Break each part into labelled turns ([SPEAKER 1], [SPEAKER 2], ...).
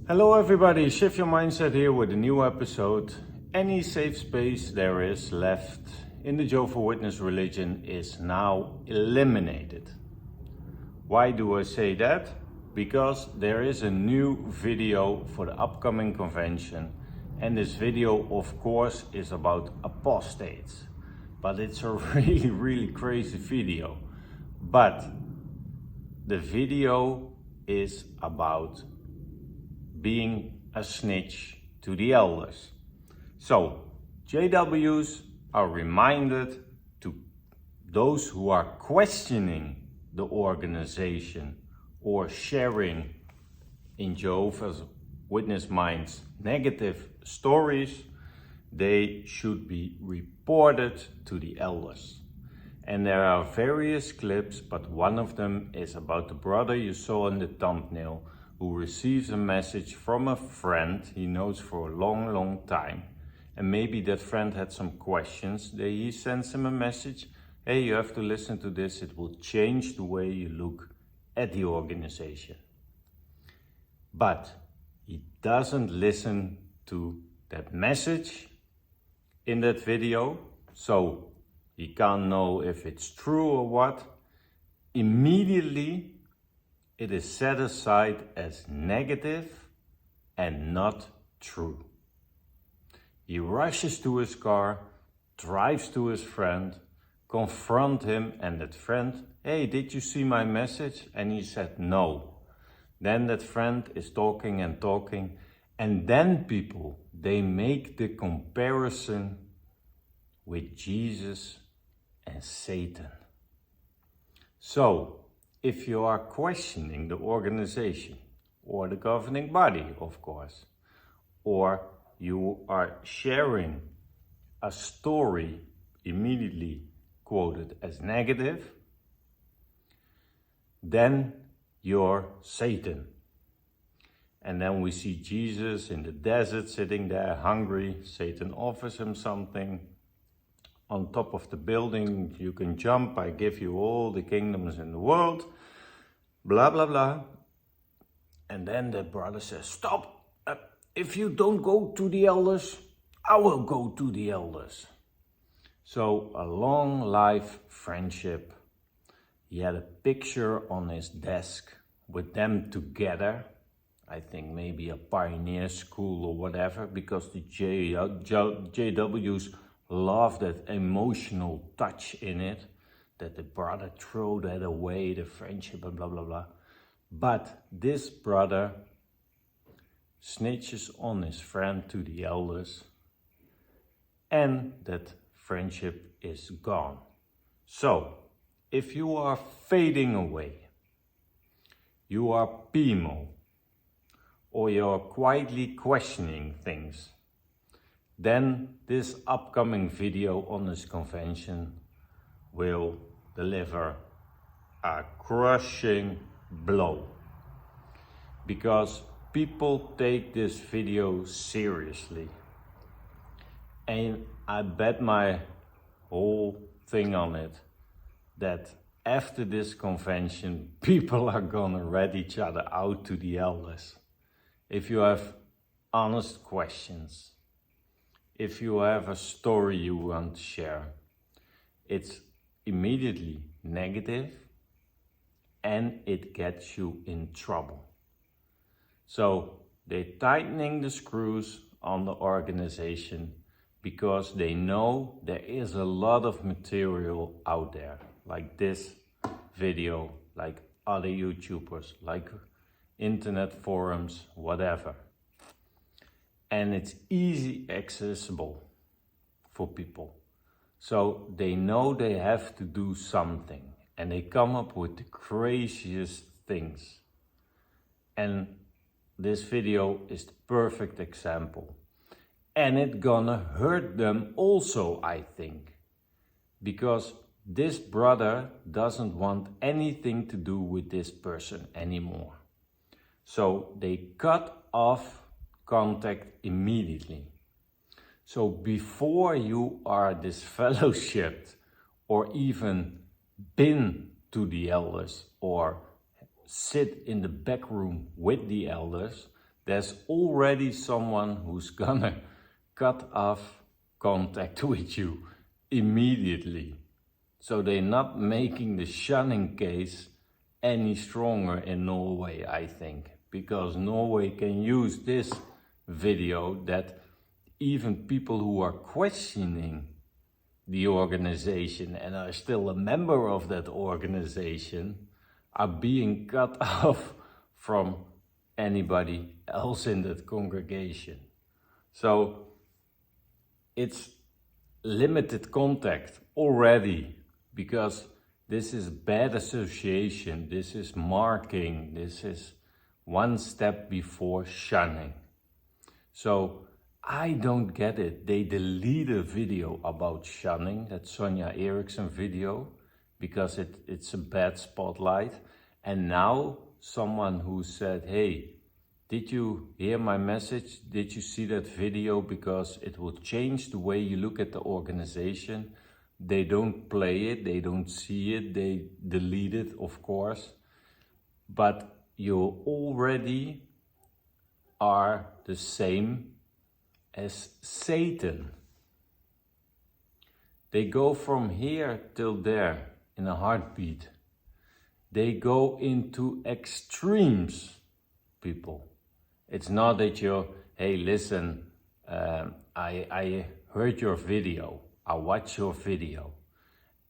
[SPEAKER 1] Hello everybody, Shift Your Mindset here with a new episode. Any safe space there is left in the Jehovah's Witness religion is now eliminated. Why do I say that? Because there is a new video for the upcoming convention, and this video of course is about apostates. But it's a really crazy video. But the video is about being a snitch to the elders. So JWs are reminded to those who are questioning the organization or sharing in Jehovah's Witness minds negative stories, they should be reported to the elders. And there are various clips, but one of them is about the brother you saw in the thumbnail who receives a message from a friend he knows for a long time. And maybe that friend had some questions. He sends him a message, hey, you have to listen to this, it will change the way you look at the organization. But he doesn't listen to that message in that video, so he can't know if it's true or what. Immediately, it is set aside as negative and not true. He rushes to his car, drives to his friend, confront him, and that friend, hey, did you see my message? And he said no. Then that friend is talking, and then people, they make the comparison with Jesus and Satan. So, if you are questioning the organization or the governing body, of course, or you are sharing a story immediately quoted as negative, then you're Satan. And then we see Jesus in the desert sitting there hungry. Satan offers him something. On top of the building, you can jump, I give you all the kingdoms in the world, blah, blah, blah. And then the brother says, stop, if you don't go to the elders, I will go to the elders. So a long life friendship. He had a picture on his desk with them together. I think maybe a pioneer school or whatever, because the JWs love that emotional touch in it, that the brother threw that away, the friendship and blah, blah, blah. But this brother snitches on his friend to the elders, and that friendship is gone. So, if you are fading away, you are PMO, or you're quietly questioning things, then this upcoming video on this convention will deliver a crushing blow. Because people take this video seriously. And I bet my whole thing on it that after this convention, people are gonna rat each other out to the elders. If you have honest questions, if you have a story you want to share, it's immediately negative and it gets you in trouble. So they're tightening the screws on the organization because they know there is a lot of material out there, like this video, like other YouTubers, like internet forums, whatever. And it's easy accessible for people. So they know they have to do something, and they come up with the craziest things. And this video is the perfect example. And it's gonna hurt them also, I think. Because this brother doesn't want anything to do with this person anymore. So they cut off contact immediately. So before you are disfellowshipped or even been to the elders or sit in the back room with the elders, there's already someone who's gonna cut off contact with you immediately. So they're not making the shunning case any stronger in Norway, I think, because Norway can use this video that even people who are questioning the organization and are still a member of that organization are being cut off from anybody else in that congregation. So it's limited contact already, because this is bad association, this is marking, this is one step before shunning. So I don't get it. They delete a video about shunning, that Sonja Eriksson video, because it's a bad spotlight. And now someone who said, hey, did you hear my message? Did you see that video? Because it will change the way you look at the organization. They don't play it, they don't see it, they delete it, of course. But you already are the same as Satan. They go from here till there in a heartbeat. They go into extremes, people. It's not that you're, hey, listen, I heard your video, I watched your video,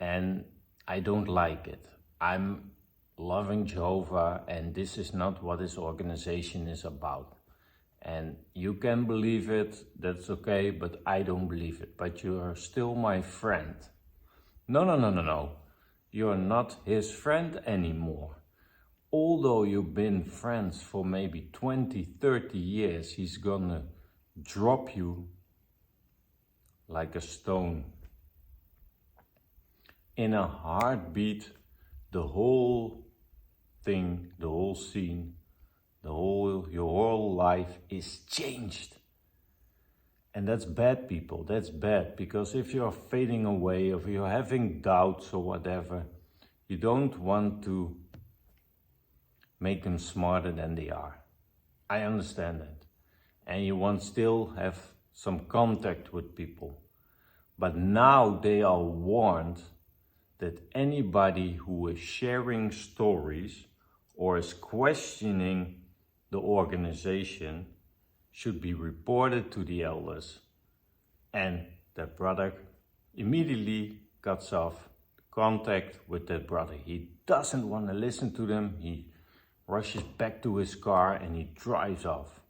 [SPEAKER 1] and I don't like it. I'm loving Jehovah, and this is not what this organization is about. And you can believe it, that's okay, but I don't believe it. But you are still my friend. No. You're not his friend anymore. Although you've been friends for maybe 20, 30 years, he's gonna drop you like a stone. In a heartbeat, the whole thing, the whole scene, your whole life is changed. And that's bad, people, that's bad, because if you're fading away, if you're having doubts or whatever, you don't want to make them smarter than they are. I understand that. And you want still have some contact with people. But now they are warned that anybody who is sharing stories or is questioning the organization should be reported to the elders. And that brother immediately cuts off contact with that brother. He doesn't want to listen to them. He rushes back to his car and he drives off.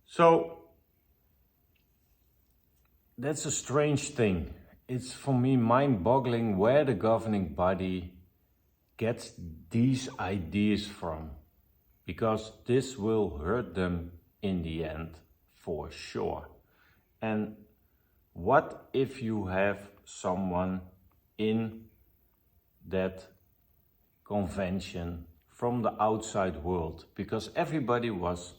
[SPEAKER 1] So that's a strange thing. It's for me mind-boggling where the governing body gets these ideas from, because this will hurt them in the end for sure. And what if you have someone in that convention from the outside world? Because everybody was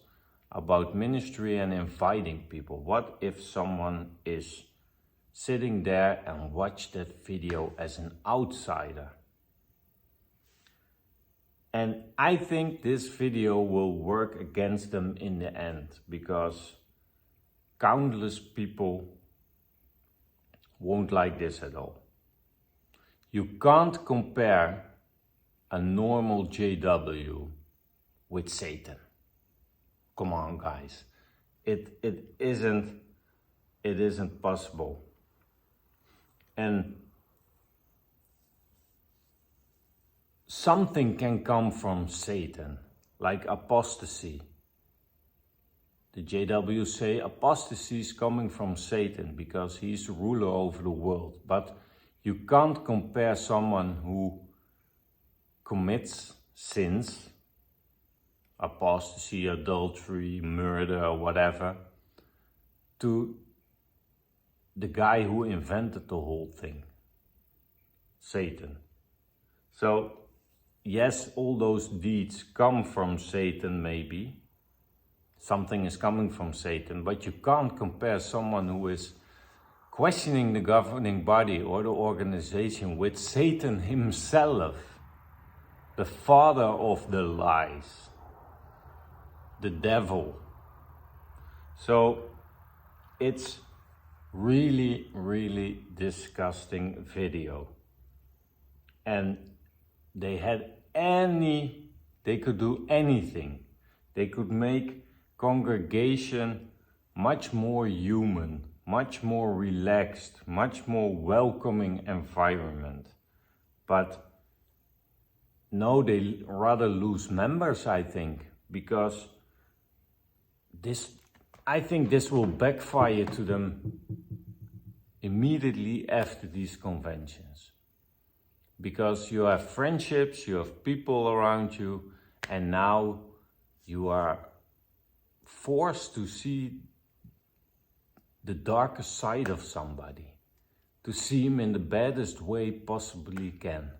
[SPEAKER 1] about ministry and inviting people. What if someone is sitting there and watch that video as an outsider? And I think this video will work against them in the end, because countless people won't like this at all. You can't compare a normal JW with Satan. Come on, guys. It isn't possible. And something can come from Satan, like apostasy. The JW say apostasy is coming from Satan because he's the ruler over the world. But you can't compare someone who commits sins, apostasy, adultery, murder, or whatever, to the guy who invented the whole thing, Satan. So, yes, all those deeds come from Satan, maybe. Something is coming from Satan, but you can't compare someone who is questioning the governing body or the organization with Satan himself, the father of the lies, the devil. So it's really, really disgusting video. And they could do anything. They could make congregation much more human, much more relaxed, much more welcoming environment. But no, they rather lose members, I think, because I think this will backfire to them immediately after these conventions. Because you have friendships, you have people around you, and now you are forced to see the darkest side of somebody, to see him in the baddest way possibly can.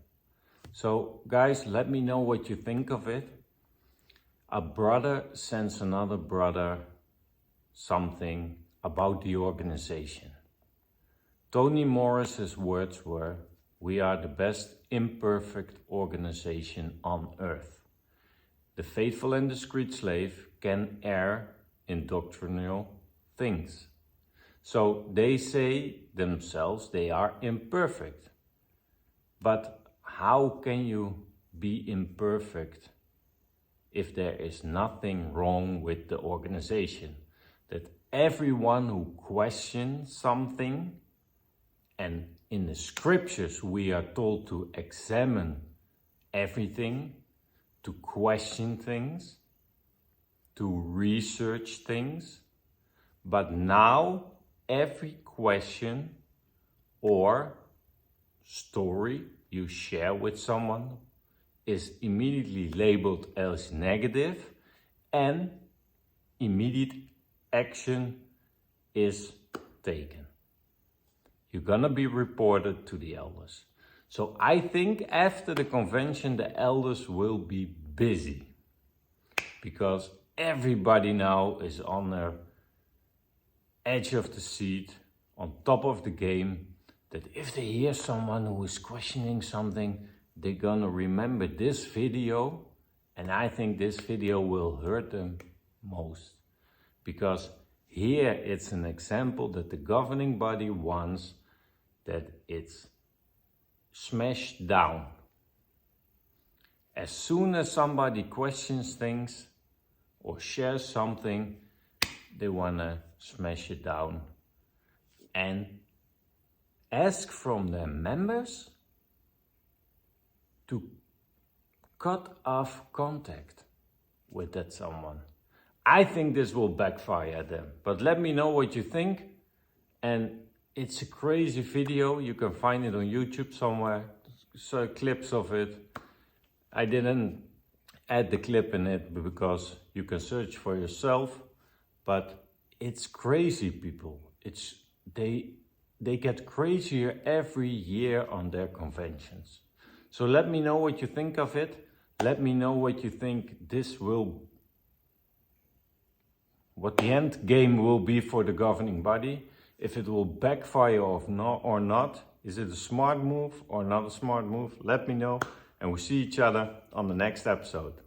[SPEAKER 1] So guys, let me know what you think of it. A brother sends another brother something about the organization. Toni Morris's words were, "We are the best imperfect organization on earth. The faithful and discreet slave can err in doctrinal things." So they say themselves they are imperfect. But how can you be imperfect if there is nothing wrong with the organization? That everyone who questions something, and in the scriptures we are told to examine everything, to question things, to research things, but now every question or story you share with someone is immediately labeled as negative, and immediate action is taken. You're gonna be reported to the elders. So I think after the convention, the elders will be busy, because everybody now is on their edge of the seat, on top of the game, that if they hear someone who is questioning something, they're gonna remember this video, and I think this video will hurt them most. Because here it's an example that the governing body wants that it's smashed down. As soon as somebody questions things or shares something, they wanna smash it down and ask from their members to cut off contact with that someone. I think this will backfire them, but let me know what you think. And it's a crazy video. You can find it on YouTube somewhere, so clips of it. I didn't add the clip in it because you can search for yourself, but it's crazy, people. They get crazier every year on their conventions. So let me know what you think of it. Let me know what you think what the end game will be for the governing body. If it will backfire or not. Is it a smart move or not a smart move? Let me know, and we'll see each other on the next episode.